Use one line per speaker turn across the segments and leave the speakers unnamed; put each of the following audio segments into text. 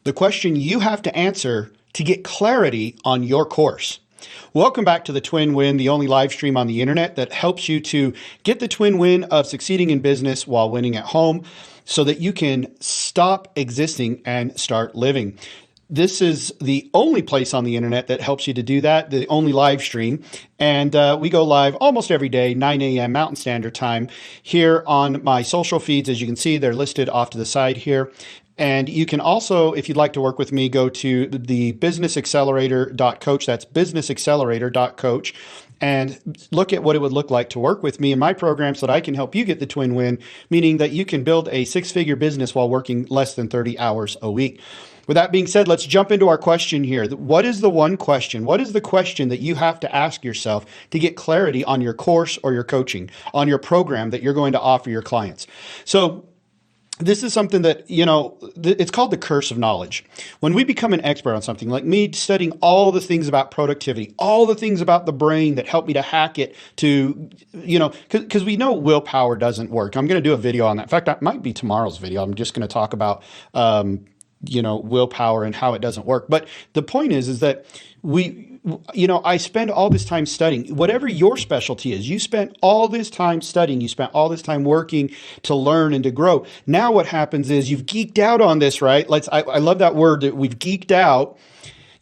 the question you have to answer to get clarity on your course. Welcome back to the Twin Win, the only live stream on the internet that helps you to get the twin win of succeeding in business while winning at home so that you can stop existing and start living. This is the only place on the internet that helps you to do that, the only live stream. And we go live almost every day, 9 a.m. Mountain Standard Time, here on my social feeds. As you can see, they're listed off to the side here. And you can also, if you'd like to work with me, go to the businessaccelerator.coach. That's businessaccelerator.coach. And look at what it would look like to work with me in my program so that I can help you get the twin win, meaning that you can build a six-figure business while working less than 30 hours a week. With that being said, let's jump into our question here. What is the one question? What is the question that you have to ask yourself to get clarity on your course or your coaching, on your program that you're going to offer your clients? So this is something that, it's called the curse of knowledge. When we become an expert on something, like me studying all the things about productivity, all the things about the brain that help me to hack it to, because we know willpower doesn't work. I'm going to do a video on that. In fact, that might be tomorrow's video. I'm just going to talk about, willpower and how it doesn't work. But the point is that I spend all this time studying. Whatever your specialty is, you spent all this time studying, you spent all this time working to learn and to grow. Now what happens is you've geeked out on this, right? I love that word that we've geeked out,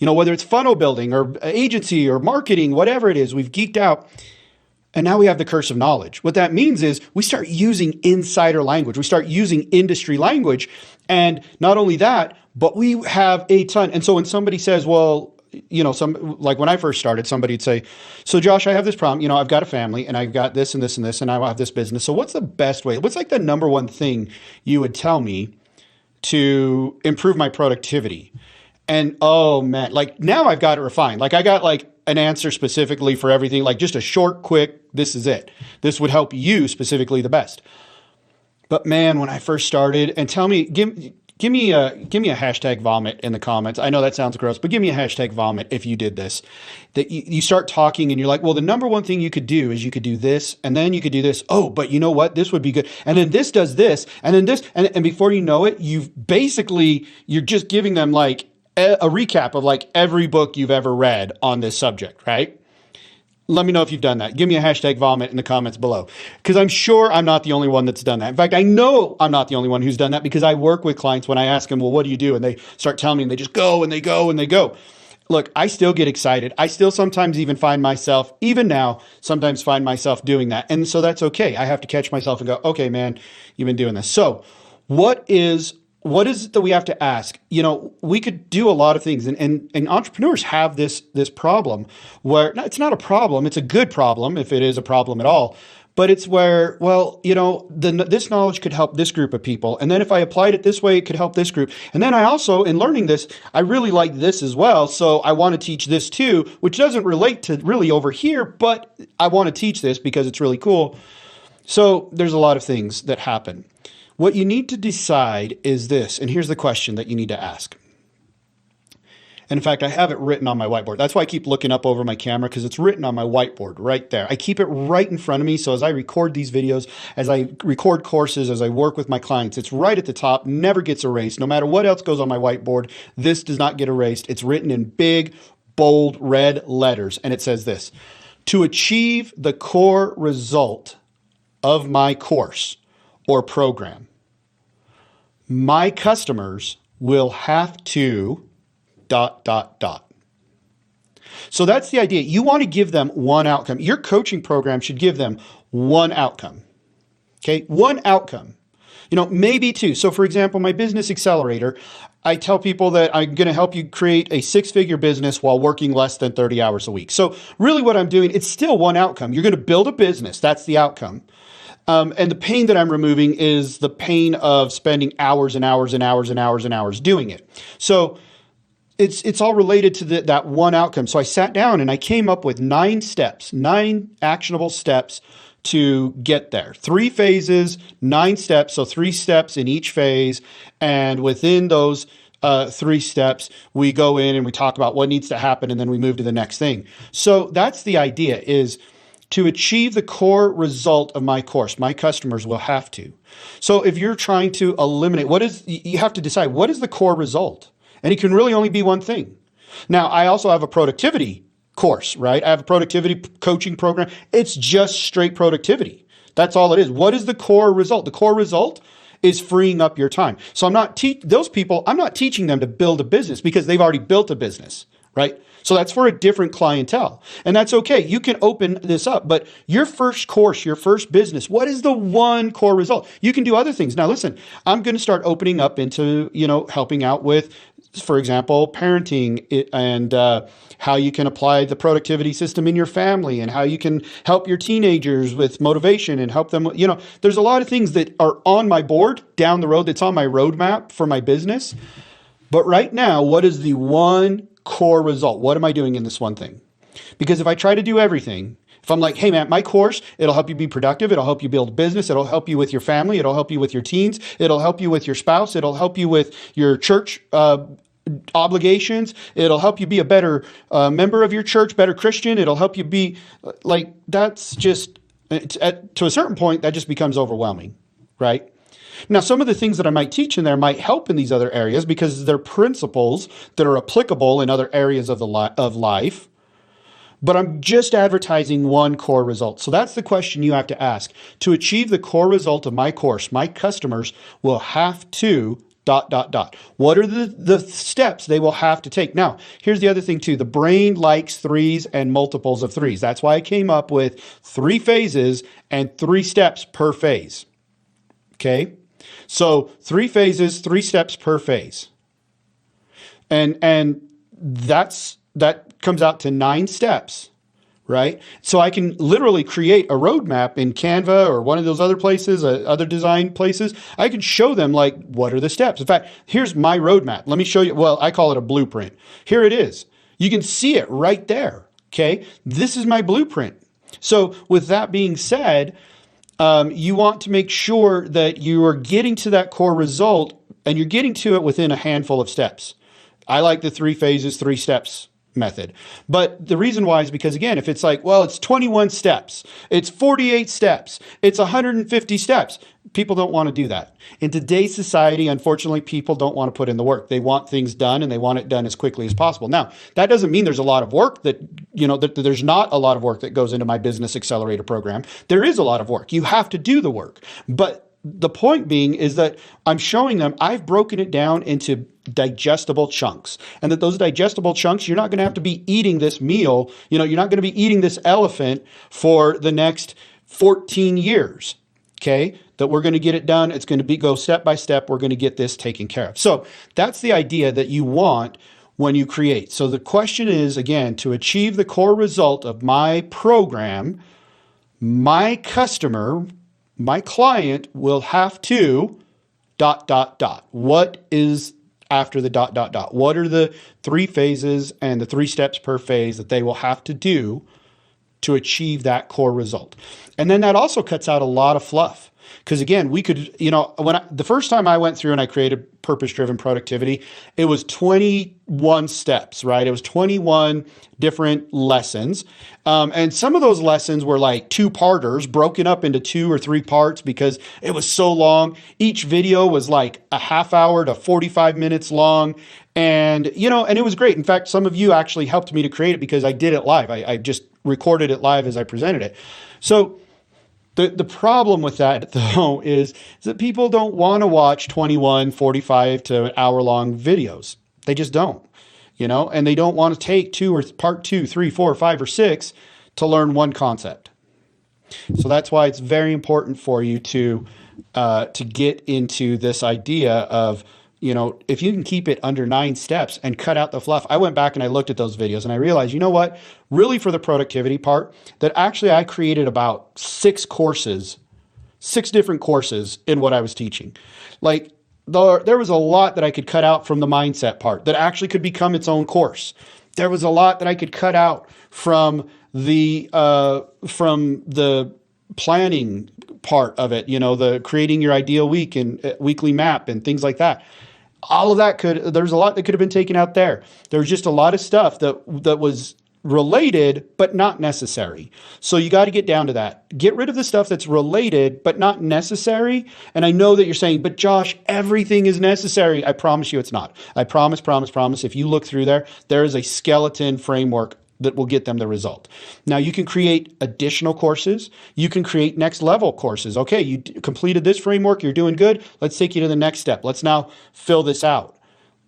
whether it's funnel building or agency or marketing, whatever it is, we've geeked out. And now we have the curse of knowledge. What that means is we start using insider language. We start using industry language. And not only that, but we have a ton. And so when somebody says, well, like when I first started, somebody would say, so Josh, I have this problem. I've got a family and I've got this and this and this, and I have this business. So what's the best way? What's like the number one thing you would tell me to improve my productivity? And oh man, like now I've got it refined. Like I got like an answer specifically for everything, like just a short, quick, this is it. This would help you specifically the best. But man, when I first started, and tell me, give me a hashtag vomit in the comments. I know that sounds gross, but give me a hashtag vomit if you did this. That you start talking and you're like, well, the number one thing you could do is you could do this, and then you could do this. Oh, but you know what? This would be good. And then this does this, and then this, and before you know it, you're just giving them like a recap of like every book you've ever read on this subject, right? Let me know if you've done that. Give me a hashtag vomit in the comments below, because I'm sure I'm not the only one that's done that. In fact, I know I'm not the only one who's done that, because I work with clients when I ask them, well, what do you do? And they start telling me, and they just go and they go and they go. Look, I still get excited. I still sometimes even find myself, even now, sometimes find myself doing that. And so that's okay. I have to catch myself and go, okay, man, you've been doing this. So what is it that we have to ask? We could do a lot of things, and entrepreneurs have this problem where it's not a problem. It's a good problem if it is a problem at all. But it's where, well, this knowledge could help this group of people. And then if I applied it this way, it could help this group. And then I also, in learning this, I really like this as well. So I want to teach this too, which doesn't relate to really over here, but I want to teach this because it's really cool. So there's a lot of things that happen. What you need to decide is this, and here's the question that you need to ask. And in fact, I have it written on my whiteboard. That's why I keep looking up over my camera, because it's written on my whiteboard right there. I keep it right in front of me. So as I record these videos, as I record courses, as I work with my clients, it's right at the top, never gets erased. No matter what else goes on my whiteboard, this does not get erased. It's written in big, bold, red letters. And it says this: to achieve the core result of my course or program, my customers will have to ... So that's the idea. You want to give them one outcome. Your coaching program should give them one outcome. Okay, one outcome. Maybe two. So for example, my business accelerator, I tell people that I'm going to help you create a six-figure business while working less than 30 hours a week. So really what I'm doing, it's still one outcome. You're going to build a business. That's the outcome. And the pain that I'm removing is the pain of spending hours and hours and hours and hours and hours doing it. So it's all related to that one outcome. So I sat down and I came up with 9 actionable steps to get there. 3 phases, 9 steps. So 3 steps in each phase. And within those 3 steps, we go in and we talk about what needs to happen, and then we move to the next thing. So that's the idea, is to achieve the core result of my course, my customers will have to. So if you're trying to eliminate, you have to decide, what is the core result? And it can really only be one thing. Now, I also have a productivity course, right? I have a productivity coaching program. It's just straight productivity. That's all it is. What is the core result? The core result is freeing up your time. So I'm not those people, I'm not teaching them to build a business because they've already built a business, right? So that's for a different clientele. And that's okay. You can open this up, but your first course, your first business, what is the one core result? You can do other things. Now, listen, I'm going to start opening up into, helping out with, for example, parenting and how you can apply the productivity system in your family and how you can help your teenagers with motivation and help them. There's a lot of things that are on my board down the road that's on my roadmap for my business. But right now, what is the one core result? What am I doing in this one thing? Because if I try to do everything, if I'm like, hey man, my course, it'll help you be productive. It'll help you build a business. It'll help you with your family. It'll help you with your teens. It'll help you with your spouse. It'll help you with your church obligations. It'll help you be a better member of your church, better Christian. It'll help you be that's just, to a certain point, that just becomes overwhelming, right? Now, some of the things that I might teach in there might help in these other areas because they're principles that are applicable in other areas of of life. But I'm just advertising one core result. So that's the question you have to ask. To achieve the core result of my course, my customers will have to ... What are the steps they will have to take? Now, here's the other thing too. The brain likes threes and multiples of threes. That's why I came up with 3 phases and 3 steps per phase. Okay? So 3 phases, 3 steps per phase. And that comes out to 9 steps, right? So I can literally create a roadmap in Canva or one of those other places, other design places. I can show them what are the steps. In fact, here's my roadmap. Let me show you. Well, I call it a blueprint. Here it is. You can see it right there. Okay. This is my blueprint. So with that being said, you want to make sure that you are getting to that core result and you're getting to it within a handful of steps. I like the 3 phases, 3 steps method. But the reason why is because, again, if it's it's 21 steps, it's 48 steps, it's 150 steps, people don't want to do that. In today's society, unfortunately, people don't want to put in the work. They want things done and they want it done as quickly as possible. Now, that doesn't mean there's a lot of work that there's not a lot of work that goes into my business accelerator program. There is a lot of work. You have to do the work. But the point being is that I'm showing them I've broken it down into digestible chunks, and that those digestible chunks, you're not going to have to be eating this meal. You're not going to be eating this elephant for the next 14 years. Okay. That we're going to get it done. It's going to go step by step. We're going to get this taken care of. So that's the idea that you want when you create. So the question is, again, to achieve the core result of my program, my customer, my client will have to ... What is after the ... What are the 3 phases and the 3 steps per phase that they will have to do to achieve that core result? And then that also cuts out a lot of fluff. Because again, we could, the first time I went through and I created purpose-driven productivity, it was 21 steps, right? It was 21 different lessons. And some of those lessons were like 2-parters broken up into 2 or 3 parts because it was so long. Each video was like a half hour to 45 minutes long. And, and it was great. In fact, some of you actually helped me to create it because I did it live. I just recorded it live as I presented it. So the problem with that, though, is that people don't want to watch 21, 45 to an hour-long videos. They just don't, and they don't want to take part 2, 3, 4, 5, or 6 to learn one concept. So that's why it's very important for you to get into this idea of, if you can keep it under 9 steps and cut out the fluff. I went back and I looked at those videos and I realized, what, really for the productivity part, that actually I created about 6 different courses in what I was teaching. There was a lot that I could cut out from the mindset part that actually could become its own course. There was a lot that I could cut out from the planning part of it, the creating your ideal week and weekly map and things like that. All of that there's a lot that could have been taken out there. There was just a lot of stuff that was related, but not necessary. So you got to get down to that. Get rid of the stuff that's related, but not necessary. And I know that you're saying, but Josh, everything is necessary. I promise you it's not. I promise. If you look through there, there is a skeleton framework that will get them the result. Now you can create additional courses. You can create next level courses. Okay, you completed this framework. You're doing good. Let's take you to the next step. Let's now fill this out.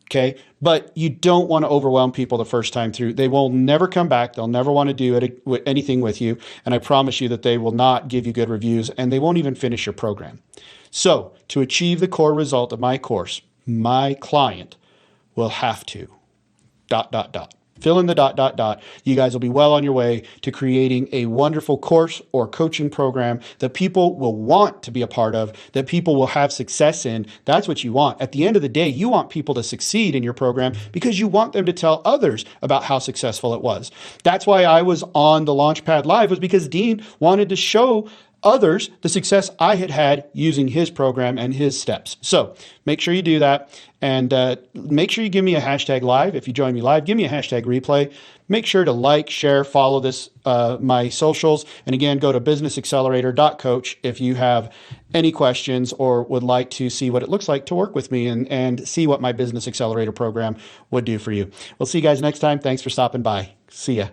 Okay. But you don't want to overwhelm people the first time through. They will never come back. They'll never want to do anything with you. And I promise you that they will not give you good reviews, and they won't even finish your program. So to achieve the core result of my course, my client will have to ... Fill in the ... You guys will be well on your way to creating a wonderful course or coaching program that people will want to be a part of, that people will have success in. That's what you want. At the end of the day, you want people to succeed in your program because you want them to tell others about how successful it was. That's why I was on the Launchpad Live, was because Dean wanted to show others the success I had had using his program and his steps. So make sure you do that, and make sure you give me a hashtag live. If you join me live, give me a hashtag replay. Make sure to like, share, follow this, my socials. And again, go to businessaccelerator.coach if you have any questions or would like to see what it looks like to work with me and see what my Business Accelerator program would do for you. We'll see you guys next time. Thanks for stopping by. See ya.